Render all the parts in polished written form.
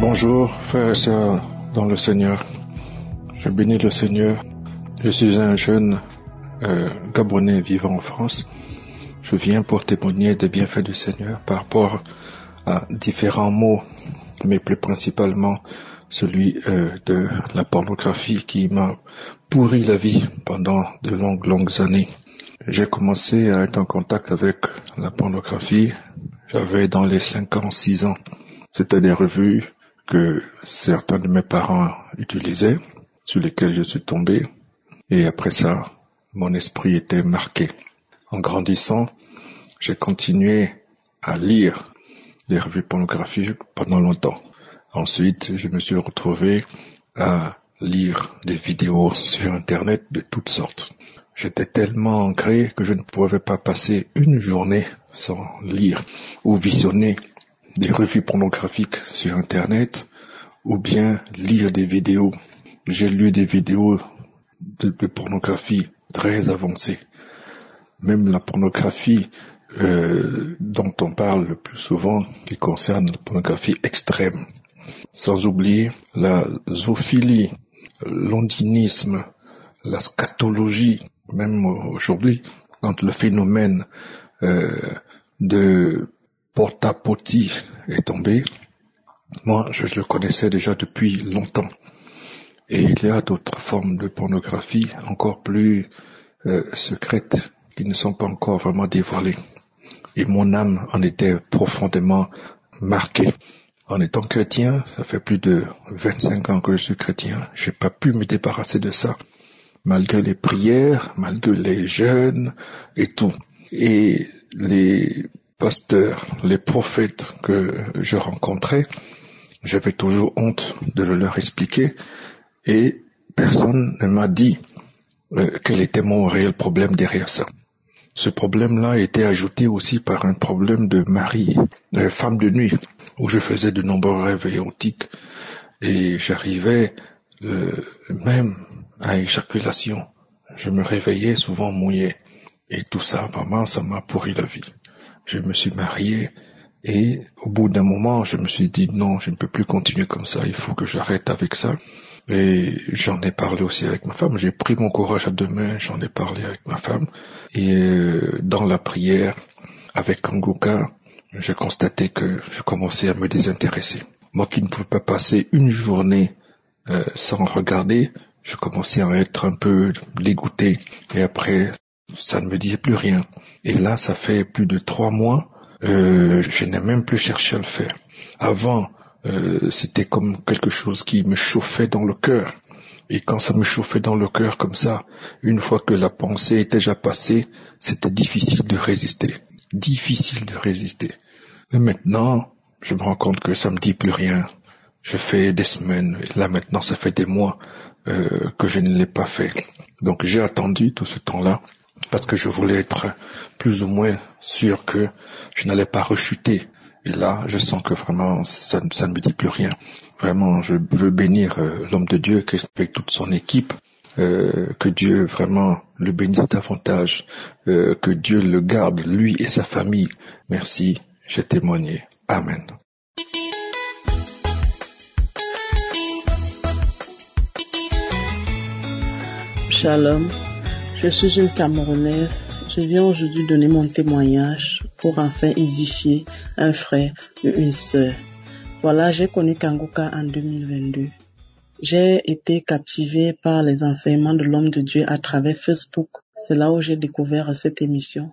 Bonjour, frères et sœurs dans le Seigneur. Je bénis le Seigneur. Je suis un jeune Gabonais vivant en France. Je viens pour témoigner des bienfaits du Seigneur par rapport à différents mots, mais plus principalement celui de la pornographie qui m'a pourri la vie pendant de longues années. J'ai commencé à être en contact avec la pornographie. J'avais dans les 5 ans, 6 ans. C'était des revues que certains de mes parents utilisaient, sur lesquelles je suis tombé. Et après ça, mon esprit était marqué. En grandissant, j'ai continué à lire les revues pornographiques pendant longtemps. Ensuite, je me suis retrouvé à lire des vidéos sur Internet de toutes sortes. J'étais tellement ancré que je ne pouvais pas passer une journée sans lire ou visionner des revues pornographiques sur Internet ou bien lire des vidéos. J'ai lu des vidéos de pornographie très avancées. Même la pornographie dont on parle le plus souvent, qui concerne la pornographie extrême. Sans oublier la zoophilie, l'ondinisme, la scatologie. Même aujourd'hui, quand le phénomène de porta-potty est tombé, moi je le connaissais déjà depuis longtemps. Et il y a d'autres formes de pornographie encore plus secrètes qui ne sont pas encore vraiment dévoilées. Et mon âme en était profondément marquée. En étant chrétien, ça fait plus de 25 ans que je suis chrétien, j'ai pas pu me débarrasser de ça. Malgré les prières, malgré les jeûnes et tout. Et les pasteurs, les prophètes que je rencontrais, j'avais toujours honte de le leur expliquer et personne ne m'a dit quel était mon réel problème derrière ça. Ce problème-là était ajouté aussi par un problème de femme de nuit, où je faisais de nombreux rêves érotiques et j'arrivais même à éjaculation. Je me réveillais souvent mouillé et tout ça, vraiment, ça m'a pourri la vie. Je me suis marié et au bout d'un moment, je me suis dit non, je ne peux plus continuer comme ça, il faut que j'arrête avec ça. Et j'en ai parlé aussi avec ma femme, j'ai pris mon courage à deux mains, j'en ai parlé avec ma femme. Et dans la prière, avec Kanguka, j'ai constaté que je commençais à me désintéresser. Moi qui ne pouvais pas passer une journée sans regarder, je commençais à être un peu dégoûté. Et après, ça ne me disait plus rien. Et là, ça fait plus de 3 mois, je n'ai même plus cherché à le faire. Avant, c'était comme quelque chose qui me chauffait dans le cœur. Et quand ça me chauffait dans le cœur comme ça, une fois que la pensée était déjà passée, c'était difficile de résister. Difficile de résister. Et maintenant, je me rends compte que ça me dit plus rien. Je fais des semaines, et là maintenant ça fait des mois que je ne l'ai pas fait. Donc j'ai attendu tout ce temps-là parce que je voulais être plus ou moins sûr que je n'allais pas rechuter. Et là, je sens que vraiment ça ne me dit plus rien. Vraiment, je veux bénir l'homme de Dieu avec toute son équipe. Que Dieu vraiment le bénisse davantage, que Dieu le garde, lui et sa famille. Merci, j'ai témoigné. Amen. Shalom, je suis une Camerounaise. Je viens aujourd'hui donner mon témoignage pour enfin édifier un frère et une sœur. Voilà, j'ai connu Kanguka en 2022. J'ai été captivée par les enseignements de l'homme de Dieu à travers Facebook. C'est là où j'ai découvert cette émission.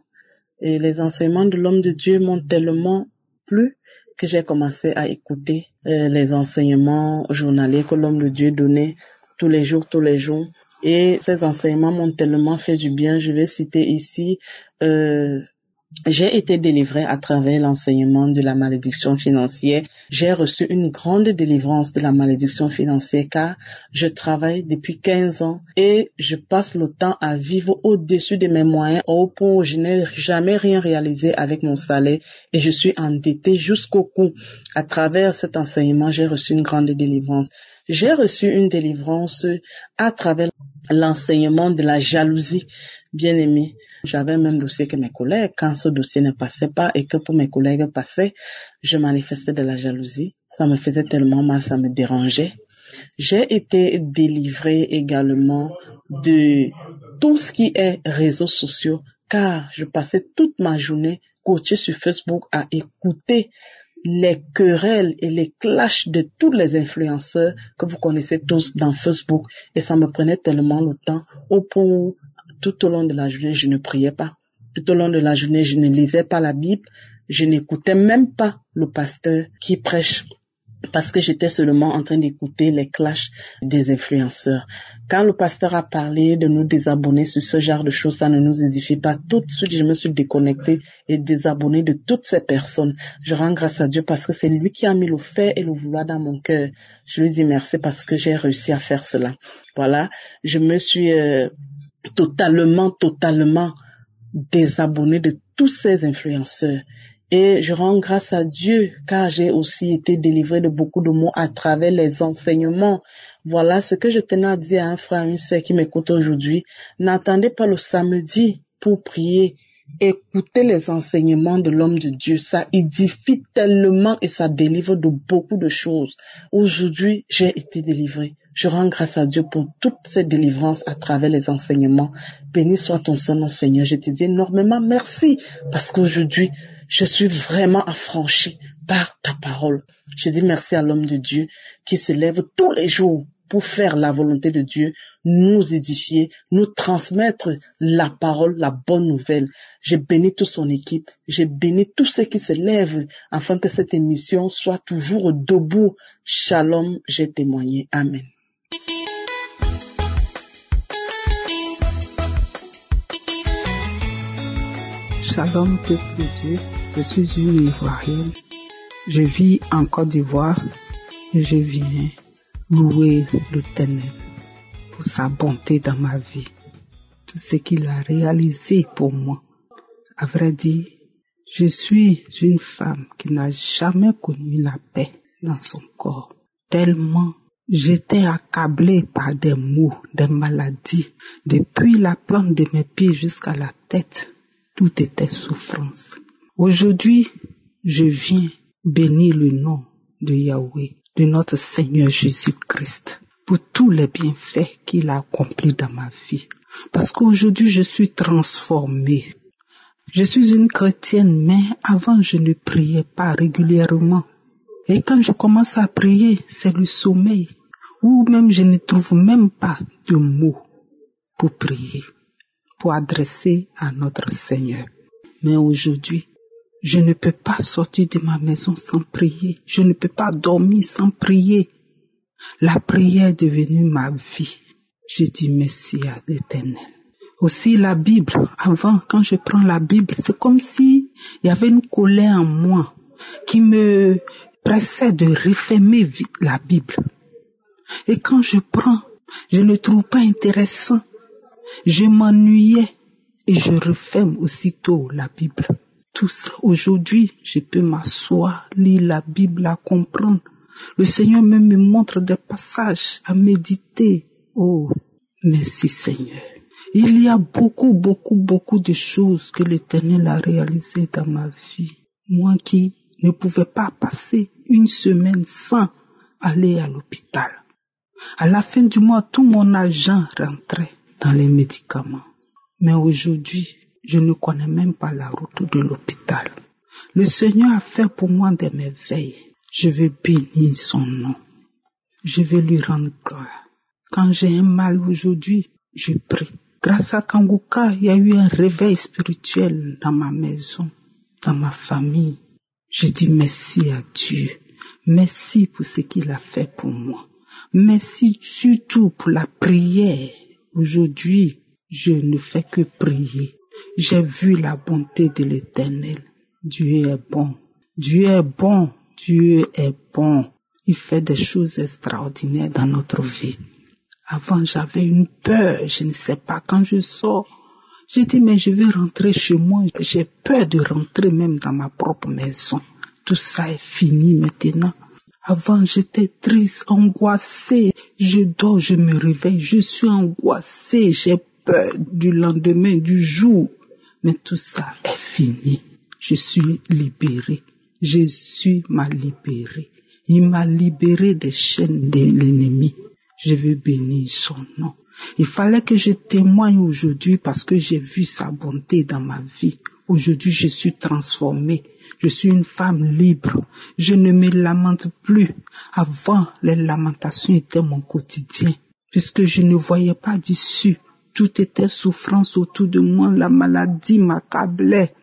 Et les enseignements de l'homme de Dieu m'ont tellement plu que j'ai commencé à écouter les enseignements journaliers que l'homme de Dieu donnait tous les jours. Et ces enseignements m'ont tellement fait du bien. Je vais citer ici, j'ai été délivrée à travers l'enseignement de la malédiction financière. J'ai reçu une grande délivrance de la malédiction financière car je travaille depuis 15 ans et je passe le temps à vivre au-dessus de mes moyens au point où je n'ai jamais rien réalisé avec mon salaire et je suis endettée jusqu'au cou. À travers cet enseignement, j'ai reçu une grande délivrance. J'ai reçu une délivrance à travers l'enseignement de la jalousie. bien aimé. J'avais un même dossier que mes collègues. Quand ce dossier ne passait pas et que pour mes collègues passait, je manifestais de la jalousie. Ça me faisait tellement mal, ça me dérangeait. J'ai été délivrée également de tout ce qui est réseaux sociaux, car je passais toute ma journée coachée sur Facebook à écouter les querelles et les clashs de tous les influenceurs que vous connaissez tous dans Facebook, et ça me prenait tellement le temps au point où tout au long de la journée je ne priais pas, tout au long de la journée je ne lisais pas la Bible, je n'écoutais même pas le pasteur qui prêche, parce que j'étais seulement en train d'écouter les clashs des influenceurs. Quand le pasteur a parlé de nous désabonner sur ce genre de choses, ça ne nous édifie pas. Tout de suite, je me suis déconnectée et désabonnée de toutes ces personnes. Je rends grâce à Dieu parce que c'est lui qui a mis le faire et le vouloir dans mon cœur. Je lui dis merci parce que j'ai réussi à faire cela. Voilà, je me suis totalement désabonnée de tous ces influenceurs. Et je rends grâce à Dieu car j'ai aussi été délivrée de beaucoup de mots à travers les enseignements. Voilà ce que je tenais à dire à un frère, une sœur qui m'écoute aujourd'hui. N'attendez pas le samedi pour prier. Écoutez les enseignements de l'homme de Dieu. Ça édifie tellement et ça délivre de beaucoup de choses. Aujourd'hui, j'ai été délivrée. Je rends grâce à Dieu pour toutes ces délivrances à travers les enseignements. Béni soit ton Saint-Nom, Seigneur. Je te dis énormément merci parce qu'aujourd'hui, je suis vraiment affranchie par ta parole. Je dis merci à l'homme de Dieu qui se lève tous les jours pour faire la volonté de Dieu, nous édifier, nous transmettre la parole, la bonne nouvelle. Je bénis toute son équipe, je bénis tous ceux qui se lèvent afin que cette émission soit toujours debout. Shalom, j'ai témoigné. Amen. Shalom, peuple de Dieu. Je suis une Ivoirienne. Je vis en Côte d'Ivoire et je viens louer l'Éternel pour sa bonté dans ma vie. Tout ce qu'il a réalisé pour moi. À vrai dire, je suis une femme qui n'a jamais connu la paix dans son corps. Tellement j'étais accablée par des maux, des maladies. Depuis la plante de mes pieds jusqu'à la tête, tout était souffrance. Aujourd'hui, je viens bénir le nom de Yahweh, de notre Seigneur Jésus-Christ, pour tous les bienfaits qu'il a accomplis dans ma vie. Parce qu'aujourd'hui, je suis transformée. Je suis une chrétienne, mais avant, je ne priais pas régulièrement. Et quand je commence à prier, c'est le sommeil, ou même je ne trouve même pas de mots pour prier, pour adresser à notre Seigneur. Mais aujourd'hui, je ne peux pas sortir de ma maison sans prier. Je ne peux pas dormir sans prier. La prière est devenue ma vie. Je dis merci à l'Éternel. Aussi la Bible, avant, quand je prends la Bible, c'est comme si il y avait une colère en moi qui me pressait de refermer la Bible. Et quand je prends, je ne trouve pas intéressant. Je m'ennuyais et je referme aussitôt la Bible. Tout ça, aujourd'hui, je peux m'asseoir, lire la Bible, la comprendre. Le Seigneur même me montre des passages à méditer. Oh, merci Seigneur. Il y a beaucoup de choses que l'Éternel a réalisées dans ma vie. Moi qui ne pouvais pas passer une semaine sans aller à l'hôpital. À la fin du mois, tout mon argent rentrait dans les médicaments. Mais aujourd'hui, je ne connais même pas la route de l'hôpital. Le Seigneur a fait pour moi des merveilles. Je vais bénir son nom. Je vais lui rendre gloire. Quand j'ai un mal aujourd'hui, je prie. Grâce à Kanguka, il y a eu un réveil spirituel dans ma maison, dans ma famille. Je dis merci à Dieu. Merci pour ce qu'il a fait pour moi. Merci surtout pour la prière. Aujourd'hui, je ne fais que prier. J'ai vu la bonté de l'Éternel. Dieu est bon. Dieu est bon. Dieu est bon. Il fait des choses extraordinaires dans notre vie. Avant, j'avais une peur. Je ne sais pas. Quand je sors, j'ai dit, mais je vais rentrer chez moi. J'ai peur de rentrer même dans ma propre maison. Tout ça est fini maintenant. Avant, j'étais triste, angoissée. Je dors, je me réveille. Je suis angoissée. J'ai peur du lendemain, du jour. Mais tout ça est fini. Je suis libéré. Jésus m'a libéré. Il m'a libéré des chaînes de l'ennemi. Je veux bénir son nom. Il fallait que je témoigne aujourd'hui parce que j'ai vu sa bonté dans ma vie. Aujourd'hui, je suis transformée. Je suis une femme libre. Je ne me lamente plus. Avant, les lamentations étaient mon quotidien. Puisque je ne voyais pas d'issue. Tout était souffrance autour de moi. La maladie m'accablait.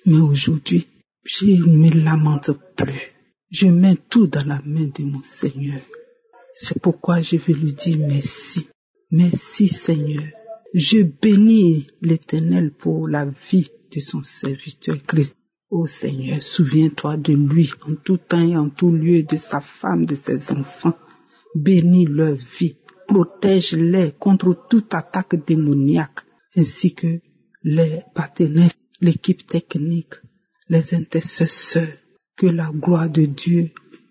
Mais aujourd'hui, je ne me lamente plus. Je mets tout dans la main de mon Seigneur. C'est pourquoi je veux lui dire merci. Merci Seigneur. Je bénis l'Éternel pour la vie de son serviteur Christ. Ô Seigneur, souviens-toi de lui en tout temps et en tout lieu, de sa femme, de ses enfants. Bénis leur vie. Protège-les contre toute attaque démoniaque, ainsi que les partenaires, l'équipe technique, les intercesseurs. Que la gloire de Dieu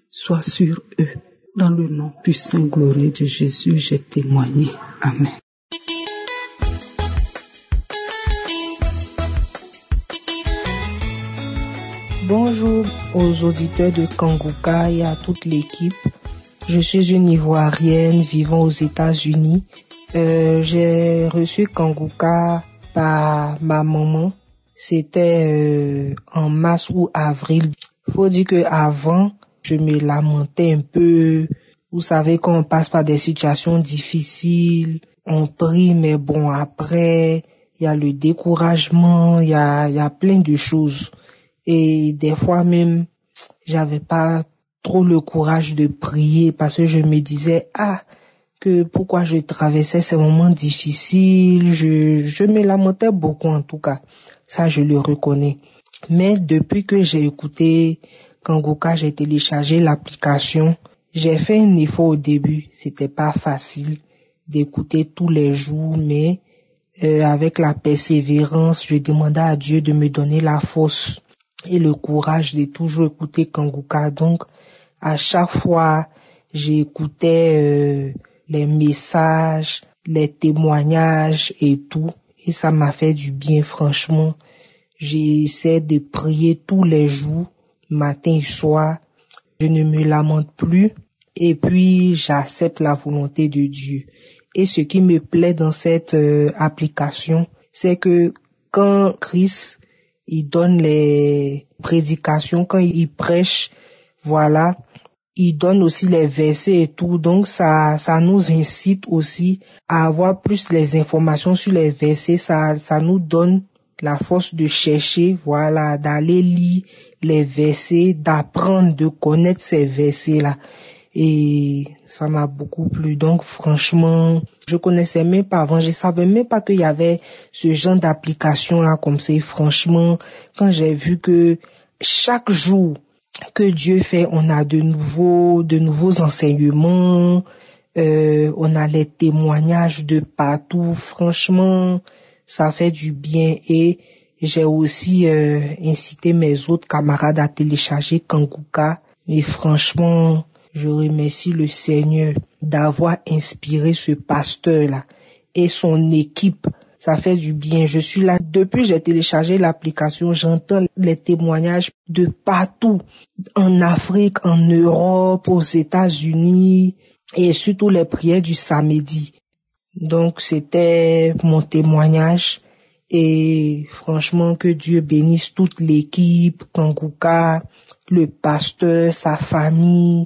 soit sur eux. Dans le nom puissant et glorieux de Jésus, j'ai témoigné. Amen. Bonjour aux auditeurs de Kanguka et à toute l'équipe. Je suis une Ivoirienne vivant aux États-Unis. J'ai reçu Kanguka par ma maman. C'était en mars ou avril. Faut dire que avant, je me lamentais un peu. Vous savez, quand on passe par des situations difficiles, on prie, mais bon, après, il y a le découragement, il y a plein de choses. Et des fois même, j'avais pas trop le courage de prier parce que je me disais, que pourquoi je traversais ces moments difficiles. Je me lamentais beaucoup en tout cas. Ça, je le reconnais. Mais depuis que j'ai écouté Kanguka, j'ai téléchargé l'application. J'ai fait un effort au début. C'était pas facile d'écouter tous les jours, mais avec la persévérance, je demandais à Dieu de me donner la force et le courage de toujours écouter Kanguka. Donc, à chaque fois, j'écoutais les messages, les témoignages et tout. Et ça m'a fait du bien, franchement. J'essaie de prier tous les jours, matin et soir. Je ne me lamente plus. Et puis, j'accepte la volonté de Dieu. Et ce qui me plaît dans cette application, c'est que quand Christ, il donne les prédications, quand il prêche, voilà, il donne aussi les versets et tout. Donc, ça nous incite aussi à avoir plus les informations sur les versets. Ça nous donne la force de chercher, voilà, d'aller lire les versets, d'apprendre, de connaître ces versets-là. Et ça m'a beaucoup plu. Donc, franchement, je connaissais même pas avant. Je savais même pas qu'il y avait ce genre d'application-là comme ça. Et franchement, quand j'ai vu que chaque jour que Dieu fait, on a de nouveaux enseignements, on a les témoignages de partout. Franchement, ça fait du bien. Et j'ai aussi incité mes autres camarades à télécharger Kanguka. Et franchement, je remercie le Seigneur d'avoir inspiré ce pasteur-là et son équipe. Ça fait du bien. Je suis là. Depuis que j'ai téléchargé l'application, j'entends les témoignages de partout. En Afrique, en Europe, aux États-Unis et surtout les prières du samedi. Donc, c'était mon témoignage. Et franchement, que Dieu bénisse toute l'équipe, Kanguka, le pasteur, sa famille.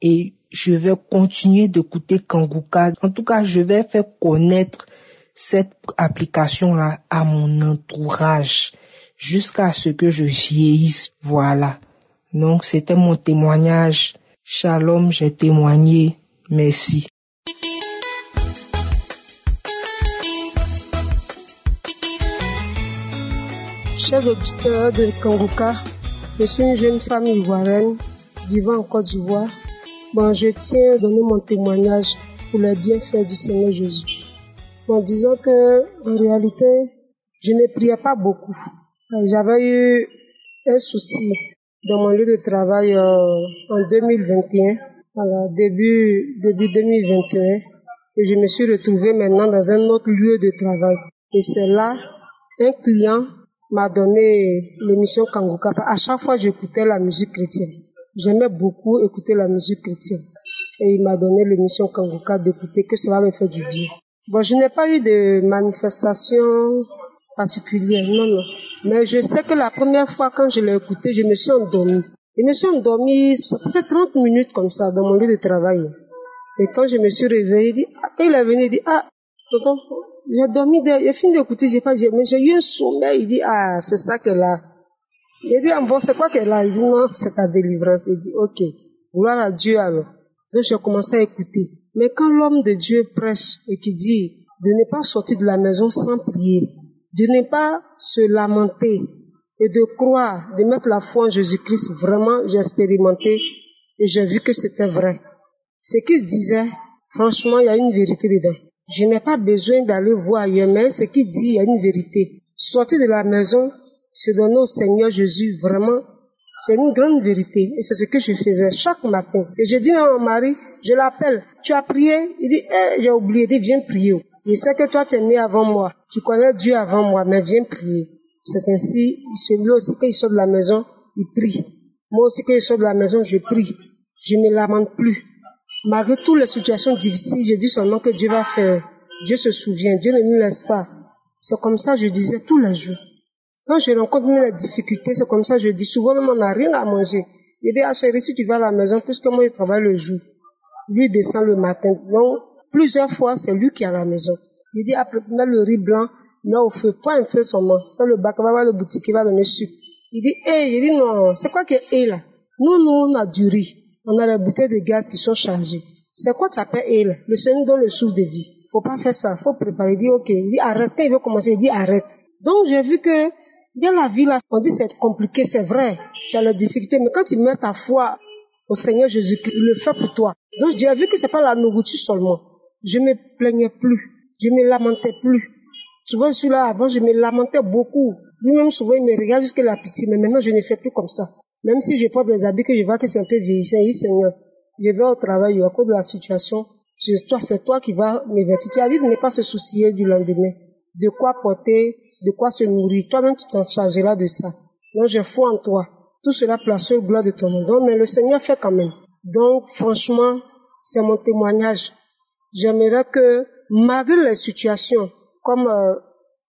Et je vais continuer d'écouter Kanguka. En tout cas, je vais faire connaître cette application-là à mon entourage jusqu'à ce que je vieillisse. Voilà. Donc, c'était mon témoignage. Shalom, j'ai témoigné. Merci. Chers auditeurs de Kanguka, je suis une jeune femme ivoirienne vivant en Côte d'Ivoire. Je tiens à donner mon témoignage pour les bienfaits du Seigneur Jésus. Disons que, en réalité, je ne priais pas beaucoup. J'avais eu un souci dans mon lieu de travail en 2021, début 2021, et je me suis retrouvée maintenant dans un autre lieu de travail. Et c'est là, un client m'a donné l'émission Kanguka. À chaque fois, j'écoutais la musique chrétienne. J'aimais beaucoup écouter la musique chrétienne. Et il m'a donné l'émission Kanguka d'écouter, que cela me fait du bien. Bon, je n'ai pas eu de manifestation particulière, non. Mais je sais que la première fois, quand je l'ai écouté, je me suis endormie. Je me suis endormie, ça fait 30 minutes comme ça, dans mon lieu de travail. Et quand je me suis réveillée, quand il est venu, il dit, tonton, j'ai dormi, j'ai fini d'écouter, mais j'ai eu un sommeil. Il dit, c'est ça qu'elle a. Il dit, bon, c'est quoi qu'elle a? Il dit, non, c'est ta délivrance. Il dit, ok, gloire à Dieu alors. Donc j'ai commencé à écouter. Mais quand l'homme de Dieu prêche et qui dit de ne pas sortir de la maison sans prier, de ne pas se lamenter et de croire, de mettre la foi en Jésus-Christ, vraiment, j'ai expérimenté et j'ai vu que c'était vrai. Ce qu'il disait, franchement, il y a une vérité dedans. Je n'ai pas besoin d'aller voir ailleurs, mais ce qu'il dit, il y a une vérité. Sortir de la maison, se donner au Seigneur Jésus, vraiment, c'est une grande vérité. Et c'est ce que je faisais chaque matin. Et je dis à mon mari, je l'appelle, tu as prié? Il dit, j'ai oublié, il dit, viens prier. Je sais que toi, tu es né avant moi. Tu connais Dieu avant moi, mais viens prier. C'est ainsi, celui-là aussi, quand il sort de la maison, il prie. Moi aussi, quand je sors de la maison, je prie. Je ne me lamente plus. Malgré toutes les situations difficiles, je dis seulement que Dieu va faire. Dieu se souvient, Dieu ne nous laisse pas. C'est comme ça, je disais tous les jours. Quand je rencontre les difficultés, c'est comme ça, je dis souvent, même on n'a rien à manger. Je dis, chérie, si tu vas à la maison, puisque moi, je travaille le jour, lui descend le matin. Donc, plusieurs fois, c'est lui qui est à la maison. Je dis, après, mets le riz blanc, mets au feu, pas un feu seulement. Fais le bac, va voir le boutique, il va donner sucre. Il dit, je dis, non, c'est quoi qui est là? Nous, on a du riz. On a les bouteilles de gaz qui sont chargées. C'est quoi tu appelles là? Le Seigneur donne le souffle de vie. Faut pas faire ça, faut préparer. Il dit, ok. Il dit, arrête. Quand il veut commencer, il dit, arrête. Donc, j'ai vu que, dans la vie, là, on dit c'est compliqué, c'est vrai. Tu as les difficultés, mais quand tu mets ta foi au Seigneur Jésus-Christ, il le fait pour toi. Donc, j'ai vu que c'est pas la nourriture seulement. Je me plaignais plus. Je me lamentais plus. Tu vois, celui-là, avant, je me lamentais beaucoup. Lui-même, souvent, il me regarde jusqu'à la pitié, mais maintenant, je ne fais plus comme ça. Même si je porte des habits que je vois que c'est un peu vieillissant, il dit, Seigneur, je vais au travail, à cause de la situation, c'est toi qui vas me vêtir. Tu as dit de ne pas se soucier du lendemain, de quoi porter, de quoi se nourrir. Toi-même, tu t'en chargeras de ça. Donc, j'ai foi en toi. Tout cela place au gloire de ton nom. Donc, mais le Seigneur fait quand même. Donc, franchement, c'est mon témoignage. J'aimerais que, malgré les situations, comme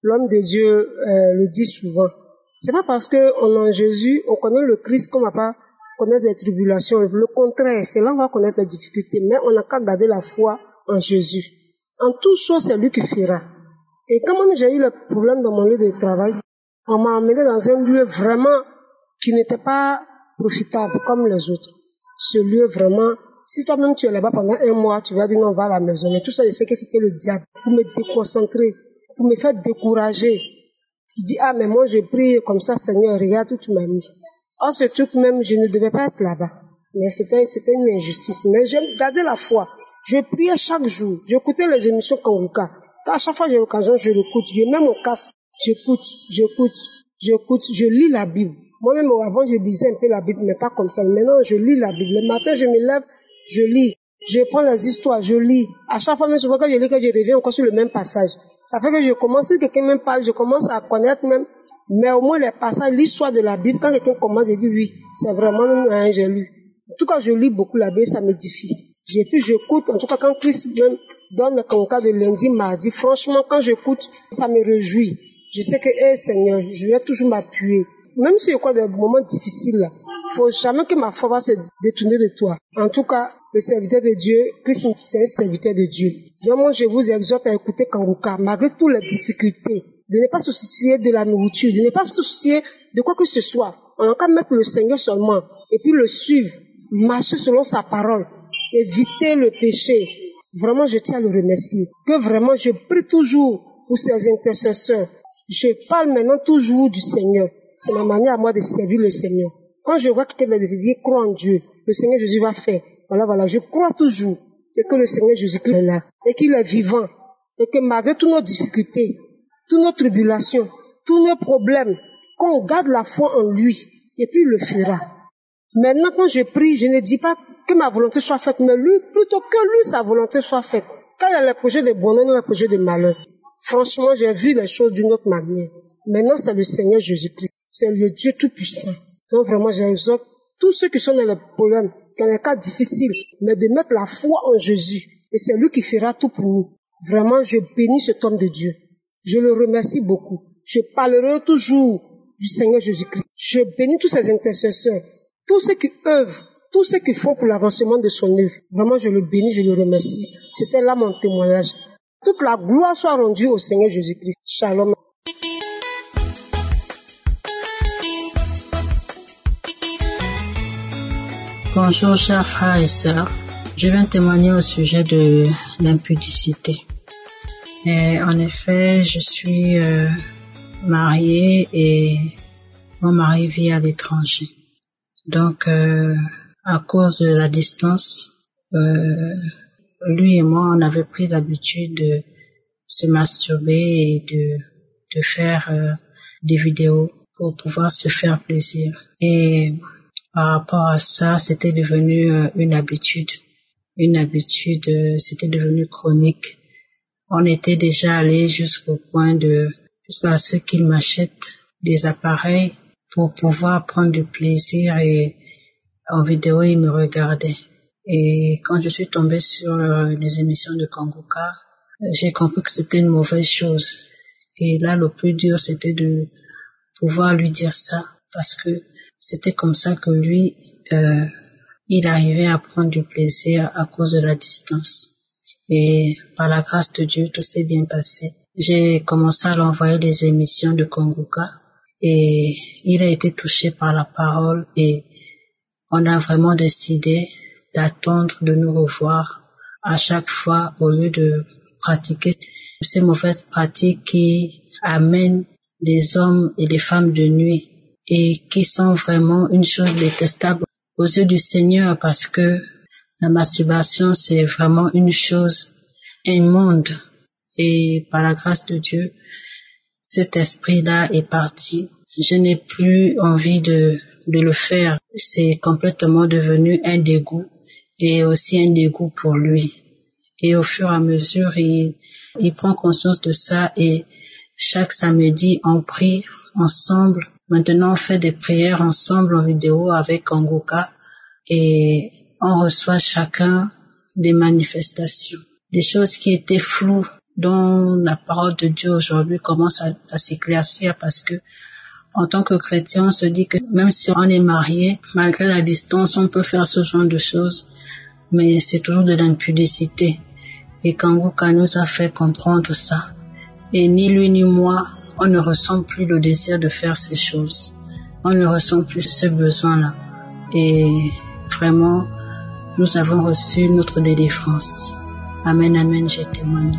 l'homme de Dieu le dit souvent, c'est pas parce qu'on est en Jésus, on connaît le Christ qu'on va pas connaître des tribulations. Le contraire, c'est là qu'on va connaître les difficultés. Mais on n'a qu'à garder la foi en Jésus. En tout chose, c'est lui qui fera. Et quand même j'ai eu le problème dans mon lieu de travail, on m'a emmené dans un lieu vraiment qui n'était pas profitable comme les autres. Ce lieu vraiment, si toi-même tu es là-bas pendant un mois, tu vas dire non, va à la maison. Mais tout ça, je sais que c'était le diable pour me déconcentrer, pour me faire décourager. Il dit, mais moi je prie comme ça, Seigneur, regarde où tu m'as mis. Or, ce truc même, je ne devais pas être là-bas. Mais c'était une injustice. Mais j'ai gardé la foi. Je priais chaque jour. J'écoutais les émissions Kanguka. À chaque fois que j'ai l'occasion, je l'écoute. Je mets mon casque. J'écoute. Je lis la Bible. Moi-même, avant, je lisais un peu la Bible, mais pas comme ça. Maintenant, je lis la Bible. Le matin, je me lève, je lis. Je prends les histoires, je lis. À chaque fois, même souvent, quand je lis, que je reviens encore sur le même passage. Ça fait que je commence, si quelqu'un me parle, je commence à connaître même. Mais au moins, les passages, l'histoire de la Bible, quand quelqu'un commence, je dis oui, c'est vraiment, j'ai lu. En tout cas, je lis beaucoup la Bible, ça m'édifie. Et puis j'écoute, en tout cas quand Christ même donne le Kanguka de lundi, mardi, franchement quand j'écoute, ça me réjouit. Je sais que, Seigneur, je vais toujours m'appuyer. Même si il y a des moments difficiles, là, faut jamais que ma foi va se détourner de toi. En tout cas, le serviteur de Dieu, Christ, c'est un serviteur de Dieu. Donc moi, je vous exhorte à écouter Kanguka, malgré toutes les difficultés, de ne pas se soucier de la nourriture, de ne pas se soucier de quoi que ce soit. On n'a qu'à mettre le Seigneur seulement, et puis le suivre, marcher selon sa parole. Éviter le péché. Vraiment, je tiens à le remercier. Que vraiment, je prie toujours pour ces intercesseurs. Je parle maintenant toujours du Seigneur. C'est ma manière à moi de servir le Seigneur. Quand je vois quelqu'un de Dieu croit en Dieu, le Seigneur Jésus va faire. Voilà, je crois toujours que le Seigneur Jésus-Christ est là et qu'il est vivant et que malgré toutes nos difficultés, toutes nos tribulations, tous nos problèmes, qu'on garde la foi en lui et puis il le fera. Maintenant, quand je prie, je ne dis pas que ma volonté soit faite, mais lui, plutôt que lui, sa volonté soit faite. Quand il y a les projets de bonheur, il y a les projets de malheur. Franchement, j'ai vu les choses d'une autre manière. Maintenant, c'est le Seigneur Jésus-Christ. C'est le Dieu Tout-Puissant. Donc vraiment, j'exhorte tous ceux qui sont dans les problèmes, dans les cas difficiles, mais de mettre la foi en Jésus. Et c'est lui qui fera tout pour nous. Vraiment, je bénis cet homme de Dieu. Je le remercie beaucoup. Je parlerai toujours du Seigneur Jésus-Christ. Je bénis tous ses intercesseurs, tous ceux qui œuvrent, tous ceux qui font pour l'avancement de son œuvre. Vraiment, je le bénis, je le remercie. C'était là mon témoignage. Toute la gloire soit rendue au Seigneur Jésus-Christ. Shalom. Bonjour chers frères et sœurs. Je viens témoigner au sujet de l'impudicité. Et en effet, je suis mariée et mon mari vit à l'étranger. Donc, à cause de la distance, lui et moi, on avait pris l'habitude de se masturber et de faire des vidéos pour pouvoir se faire plaisir. Et par rapport à ça, c'était devenu une habitude. C'était devenu chronique. On était déjà allé jusqu'à ce qu'il m'achète des appareils pour pouvoir prendre du plaisir, et en vidéo, il me regardait. Et quand je suis tombée sur les émissions de Kanguka, j'ai compris que c'était une mauvaise chose. Et là, le plus dur, c'était de pouvoir lui dire ça, parce que c'était comme ça que lui, il arrivait à prendre du plaisir à cause de la distance. Et par la grâce de Dieu, tout s'est bien passé. J'ai commencé à l'envoyer des émissions de Kanguka et il a été touché par la parole, et on a vraiment décidé d'attendre de nous revoir à chaque fois au lieu de pratiquer ces mauvaises pratiques qui amènent des hommes et des femmes de nuit et qui sont vraiment une chose détestable aux yeux du Seigneur, parce que la masturbation, c'est vraiment une chose immonde. Et par la grâce de Dieu, cet esprit-là est parti. Je n'ai plus envie de le faire. C'est complètement devenu un dégoût, et aussi un dégoût pour lui. Et au fur et à mesure, il prend conscience de ça, et chaque samedi, on prie ensemble. Maintenant, on fait des prières ensemble en vidéo avec Kanguka, et on reçoit chacun des manifestations, des choses qui étaient floues, dont la parole de Dieu aujourd'hui commence à s'éclaircir, parce que en tant que chrétien, on se dit que même si on est marié, malgré la distance, on peut faire ce genre de choses, mais c'est toujours de l'impudicité. Et Kanguka nous a fait comprendre ça. Et ni lui ni moi, on ne ressent plus le désir de faire ces choses. On ne ressent plus ce besoin-là. Et vraiment, nous avons reçu notre délivrance. Amen, amen, j'ai témoigné.